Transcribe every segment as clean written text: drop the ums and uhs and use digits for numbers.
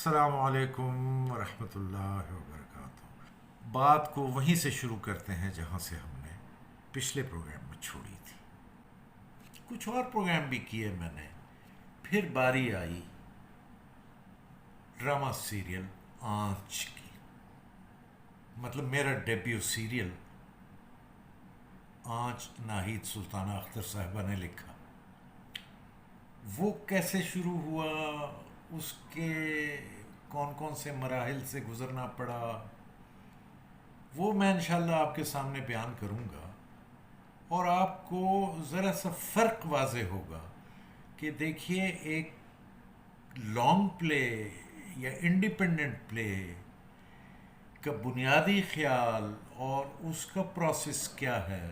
السلام علیکم ورحمۃ اللہ وبرکاتہ۔ بات کو وہیں سے شروع کرتے ہیں جہاں سے ہم نے پچھلے پروگرام میں چھوڑی تھی۔ کچھ اور پروگرام بھی کیے میں نے، پھر باری آئی ڈرامہ سیریل آنچ کی۔ مطلب میرا ڈیبیو سیریل آنچ ناہید سلطانہ اختر صاحبہ نے لکھا۔ وہ کیسے شروع ہوا، اس کے کون کون سے مراحل سے گزرنا پڑا، وہ میں انشاءاللہ آپ کے سامنے بیان کروں گا، اور آپ کو ذرا سا فرق واضح ہوگا کہ دیکھیے ایک لانگ پلے یا انڈیپینڈنٹ پلے کا بنیادی خیال اور اس کا پروسیس کیا ہے،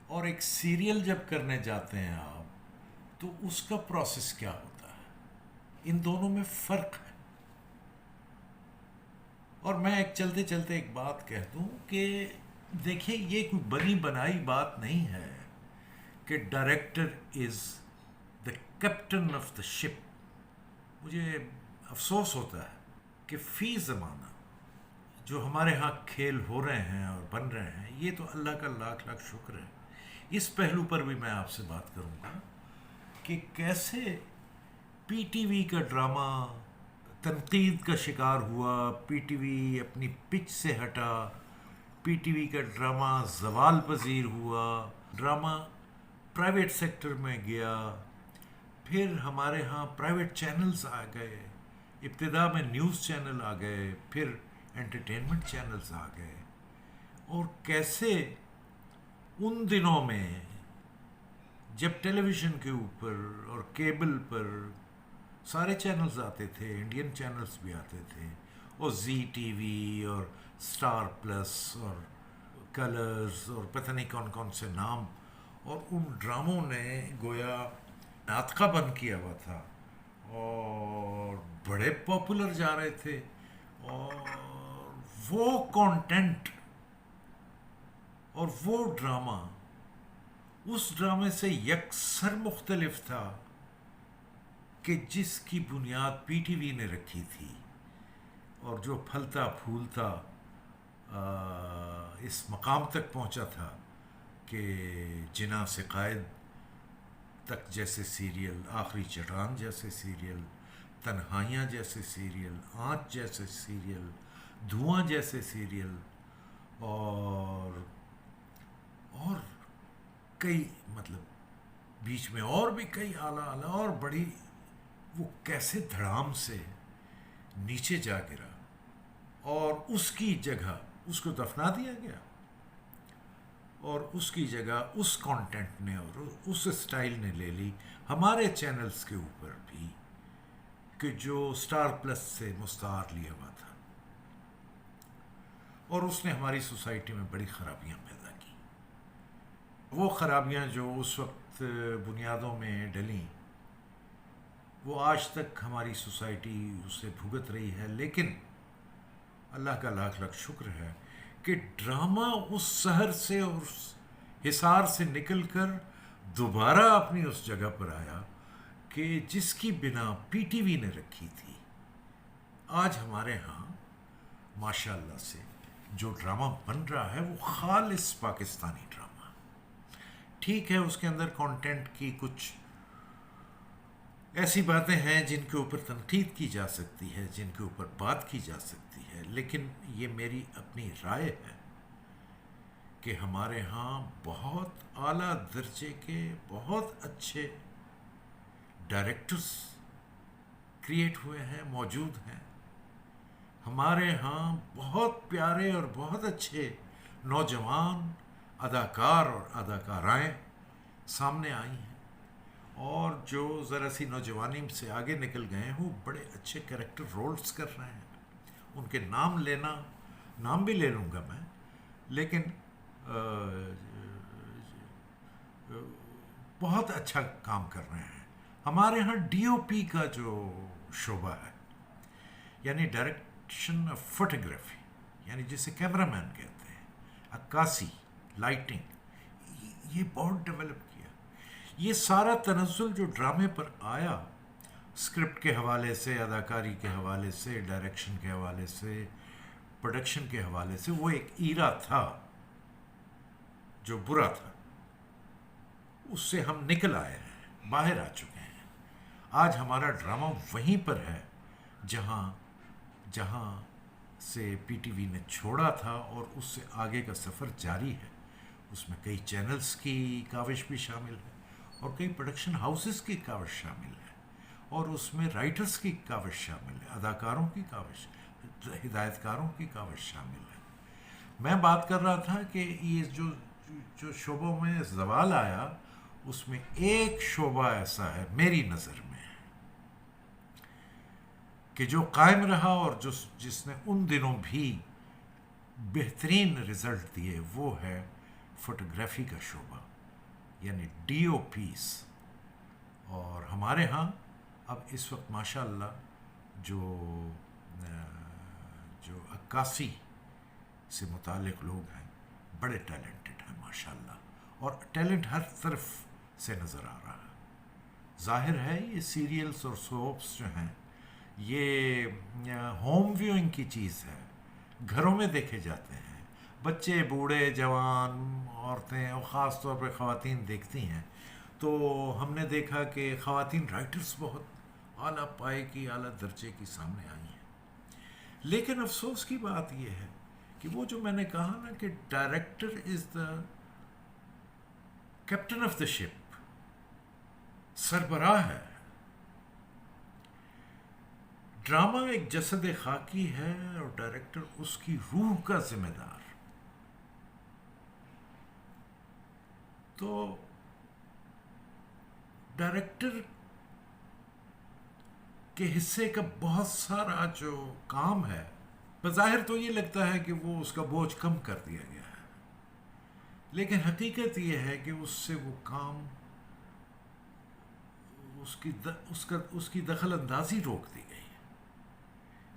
اور ایک سیریل جب کرنے جاتے ہیں آپ تو اس کا پروسیس کیا ہوتا ہے، ان دونوں میں فرق ہے۔ اور میں ایک چلتے چلتے ایک بات کہہ دوں کہ دیکھیے یہ کوئی بنی بنائی بات نہیں ہے کہ director is the captain of the ship. مجھے افسوس ہوتا ہے کہ فی زمانہ جو ہمارے ہاں کھیل ہو رہے ہیں اور بن رہے ہیں، یہ تو اللہ کا لاکھ لاکھ شکر ہے۔ اس پہلو پر بھی میں آپ سے بات کروں گا کہ کیسے پی ٹی وی کا ڈرامہ تنقید کا شکار ہوا، پی ٹی وی اپنی پچ سے ہٹا، پی ٹی وی کا ڈرامہ زوال پذیر ہوا، ڈرامہ پرائیویٹ سیکٹر میں گیا، پھر ہمارے ہاں پرائیویٹ چینلز آ گئے، ابتدا میں نیوز چینل آ گئے، پھر انٹرٹینمنٹ چینلز آ گئے، اور کیسے ان دنوں میں جب ٹیلی ویژن کے اوپر اور کیبل پر سارے چینلز آتے تھے، انڈین چینلز بھی آتے تھے، اور زی ٹی وی اور سٹار پلس اور کلرز اور پتہ نہیں کون کون سے نام، اور ان ڈراموں نے گویا ناطقہ بند کیا ہوا تھا اور بڑے پاپولر جا رہے تھے، اور وہ کانٹینٹ اور وہ ڈرامہ اس ڈرامے سے یکسر مختلف تھا کہ جس کی بنیاد پی ٹی وی نے رکھی تھی، اور جو پھلتا پھولتا اس مقام تک پہنچا تھا کہ جناح سے قائد تک جیسے سیریل، آخری چٹان جیسے سیریل، تنہائیاں جیسے سیریل، آنچ جیسے سیریل، دھواں جیسے سیریل، اور کئی، مطلب بیچ میں اور بھی کئی اعلیٰ اور بڑی، وہ کیسے دھڑام سے نیچے جا گرا اور اس کی جگہ اس کو دفنا دیا گیا، اور اس کی جگہ اس کانٹینٹ نے اور اس اسٹائل نے لے لی ہمارے چینلز کے اوپر بھی، کہ جو سٹار پلس سے مستعار لیا ہوا تھا، اور اس نے ہماری سوسائٹی میں بڑی خرابیاں پیدا کی۔ وہ خرابیاں جو اس وقت بنیادوں میں ڈلیں، وہ آج تک ہماری سوسائٹی اسے بھگت رہی ہے، لیکن اللہ کا لاکھ لاکھ شکر ہے کہ ڈرامہ اس سحر سے اور اس حصار سے نکل کر دوبارہ اپنی اس جگہ پر آیا کہ جس کی بنا پی ٹی وی نے رکھی تھی۔ آج ہمارے ہاں ماشاء اللہ سے جو ڈرامہ بن رہا ہے وہ خالص پاکستانی ڈرامہ، ٹھیک ہے اس کے اندر کانٹینٹ کی کچھ ایسی باتیں ہیں جن کے اوپر تنقید کی جا سکتی ہے، جن کے اوپر بات کی جا سکتی ہے، لیکن یہ میری اپنی رائے ہے کہ ہمارے ہاں بہت اعلیٰ درجے کے بہت اچھے ڈائریکٹرز کریٹ ہوئے ہیں، موجود ہیں۔ ہمارے ہاں بہت پیارے اور بہت اچھے نوجوان اداکار اور اداکارائیں سامنے آئی ہیں، اور جو ذرا سی نوجوانی سے آگے نکل گئے ہیں وہ بڑے اچھے کریکٹر رولز کر رہے ہیں۔ ان کے نام بھی لے لوں گا میں، لیکن بہت اچھا کام کر رہے ہیں۔ ہمارے ہاں ڈی او پی کا جو شعبہ ہے، یعنی ڈائریکشن آف فوٹوگرافی، یعنی جسے کیمرہ مین کہتے ہیں، عکاسی، لائٹنگ، یہ بہت ڈیولپ کیا۔ یہ سارا تنزل جو ڈرامے پر آیا، اسکرپٹ کے حوالے سے، اداکاری کے حوالے سے، ڈائریکشن کے حوالے سے، پروڈکشن کے حوالے سے وہ ایک ایرا تھا جو برا تھا. اس سے ہم نکل آئے ہیں، باہر آ چکے ہیں. آج ہمارا ڈرامہ وہیں پر ہے جہاں سے پی ٹی وی نے چھوڑا تھا، اور اس سے آگے کا سفر جاری ہے. اس میں کئی چینلز کی کاوش بھی شامل ہے، اور کئی پروڈکشن ہاؤسز کی کاوش شامل ہے، اور اس میں رائٹرز کی کاوش شامل ہے، اداکاروں کی کاوش، ہدایت کاروں کی کاوش شامل ہے. میں بات کر رہا تھا کہ یہ جو شعبوں میں زوال آیا، اس میں ایک شعبہ ایسا ہے میری نظر میں کہ جو قائم رہا، اور جس نے ان دنوں بھی بہترین رزلٹ دیے، وہ ہے فوٹوگرافی کا شعبہ، یعنی ڈی او پیز. اور ہمارے ہاں اب اس وقت ماشاء اللہ جو عکاسی سے متعلق لوگ ہیں بڑے ٹیلنٹڈ ہیں ماشاء اللہ، اور ٹیلنٹ ہر طرف سے نظر آ رہا ہے. ظاہر ہے یہ سیریلز اور سوپس جو ہیں یہ ہوم ویونگ کی چیز ہے، گھروں میں دیکھے جاتے ہیں. بچے، بوڑھے، جوان، عورتیں، اور خاص طور پہ خواتین دیکھتی ہیں. تو ہم نے دیکھا کہ خواتین رائٹرز بہت اعلیٰ پائے کی، اعلیٰ درجے کی سامنے آئی ہیں. لیکن افسوس کی بات یہ ہے کہ وہ جو میں نے کہا نا کہ director is the captain of the ship, سربراہ ہے. ڈرامہ ایک جسد خاکی ہے، اور ڈائریکٹر اس کی روح کا ذمہ دار. تو ڈائریکٹر کے حصے کا بہت سارا جو کام ہے، بظاہر تو یہ لگتا ہے کہ وہ اس کا بوجھ کم کر دیا گیا ہے، لیکن حقیقت یہ ہے کہ اس سے وہ کام، اس کی دخل اندازی روک دی گئی،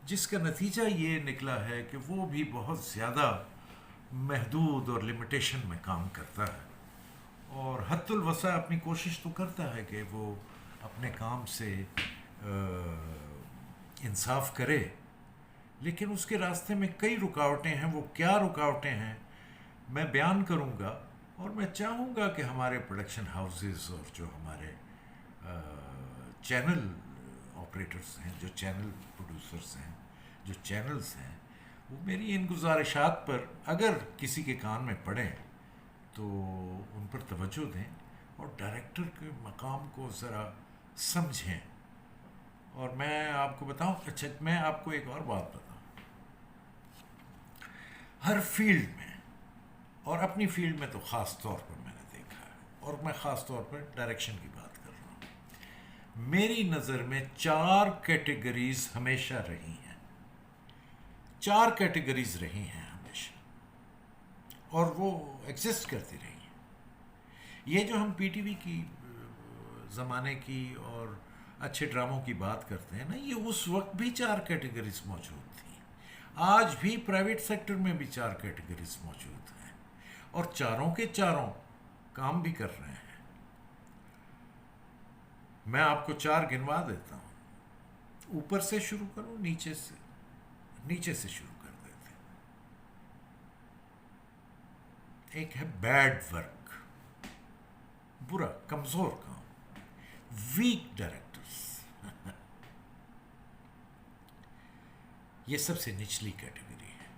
جس کا نتیجہ یہ نکلا ہے کہ وہ بھی بہت زیادہ محدود اور لمیٹیشن میں کام کرتا ہے. اور حد الوسع اپنی کوشش تو کرتا ہے کہ وہ اپنے کام سے انصاف کرے، لیکن اس کے راستے میں کئی رکاوٹیں ہیں. وہ کیا رکاوٹیں ہیں میں بیان کروں گا، اور میں چاہوں گا کہ ہمارے پروڈکشن ہاؤسز اور جو ہمارے چینل آپریٹرز ہیں، جو چینل پروڈیوسرز ہیں، جو چینلز ہیں، وہ میری ان گزارشات پر اگر کسی کے کان میں پڑیں تو ان پر توجہ دیں، اور ڈائریکٹر کے مقام کو ذرا سمجھیں. اور میں آپ کو بتاؤں، اچھا میں آپ کو ایک اور بات بتاؤں. ہر فیلڈ میں، اور اپنی فیلڈ میں تو خاص طور پر میں نے دیکھا ہے، اور میں خاص طور پر ڈائریکشن کی بات کر رہا ہوں، میری نظر میں 4 کیٹیگریز ہمیشہ رہی ہیں. 4 کیٹیگریز رہی ہیں ہمیشہ، اور وہ ایگزسٹ کرتی رہی ہیں. یہ جو ہم پی ٹی وی کی زمانے کی اور اچھے ڈراموں کی بات کرتے ہیں نا، یہ اس وقت بھی 4 کیٹیگریز موجود تھیں. آج بھی پرائیویٹ سیکٹر میں بھی 4 کیٹیگریز موجود ہیں، اور چاروں کے چاروں کام بھی کر رہے ہیں. میں آپ کو 4 گنوا دیتا ہوں. اوپر سے شروع کروں، نیچے سے شروع کر دیتے ہیں. ایک ہے بیڈ ورک، برا، کمزور کام، ویک ڈائریکٹرز. یہ سب سے نچلی کیٹیگری ہے.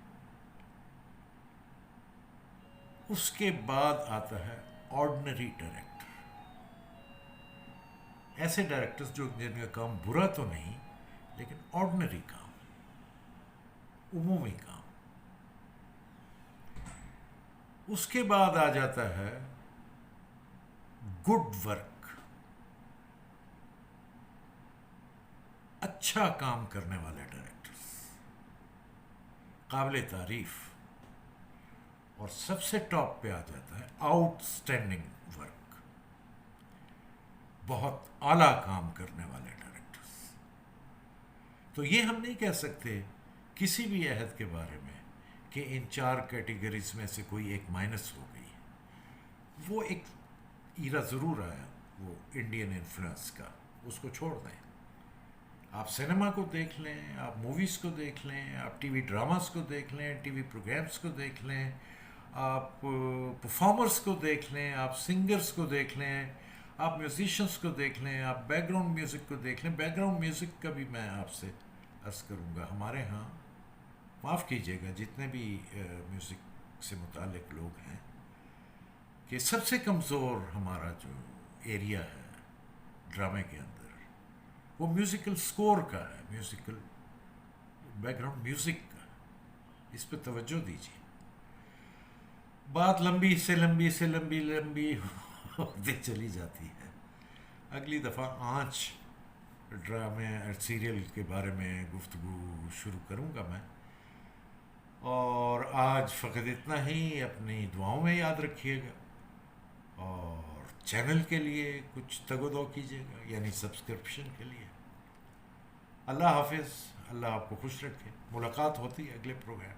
اس کے بعد آتا ہے آرڈنری ڈائریکٹر. ایسے ڈائریکٹرز جن کا کام برا تو نہیں، لیکن آرڈنری کام، عمومی کام. اس کے بعد آ جاتا ہے گڈ ورک، اچھا کام کرنے والے ڈائریکٹرز، قابل تعریف. اور سب سے ٹاپ پہ آ جاتا ہے آؤٹ اسٹینڈنگ ورک، بہت اعلیٰ کام کرنے والے ڈائریکٹرز. تو یہ ہم نہیں کہہ سکتے کسی بھی عہد کے بارے میں کہ ان 4 کیٹیگریز میں سے کوئی ایک مائنس ہو گئی. وہ ایک ایرا ضرور آیا، وہ انڈین انفلوئنس کا، اس کو چھوڑ دیں. آپ سنیما کو دیکھ لیں، آپ موویز کو دیکھ لیں، آپ ٹی وی ڈراماز کو دیکھ لیں، ٹی وی پروگرامز کو دیکھ لیں، آپ پرفارمرز کو دیکھ لیں، آپ سنگرز کو دیکھ لیں، آپ میوزیشنز کو دیکھ لیں، آپ بیک گراؤنڈ میوزک کو دیکھ لیں. بیک گراؤنڈ میوزک کا بھی میں آپ سے عرض کروں گا، ہمارے ہاں معاف کیجیے گا جتنے بھی میوزک سے متعلق لوگ ہیں، کہ سب سے کمزور ہمارا جو ایریا ہے ڈرامے کے اندر وہ میوزیکل سکور کا ہے، میوزیکل بیک گراؤنڈ میوزک کا. اس پہ توجہ دیجیے. بات لمبی سے لمبی سے لمبی لمبی ہوتی چلی جاتی ہے. اگلی دفعہ آنچ ڈرامے سیریل کے بارے میں گفتگو شروع کروں گا میں. اور آج فقط اتنا ہی. اپنی دعاؤں میں یاد رکھیے گا، اور چینل کے لیے کچھ تگ و دو کیجیے گا، یعنی سبسکرپشن کے لیے. اللہ حافظ. اللہ آپ کو خوش رکھے. ملاقات ہوتی ہے اگلے پروگرام.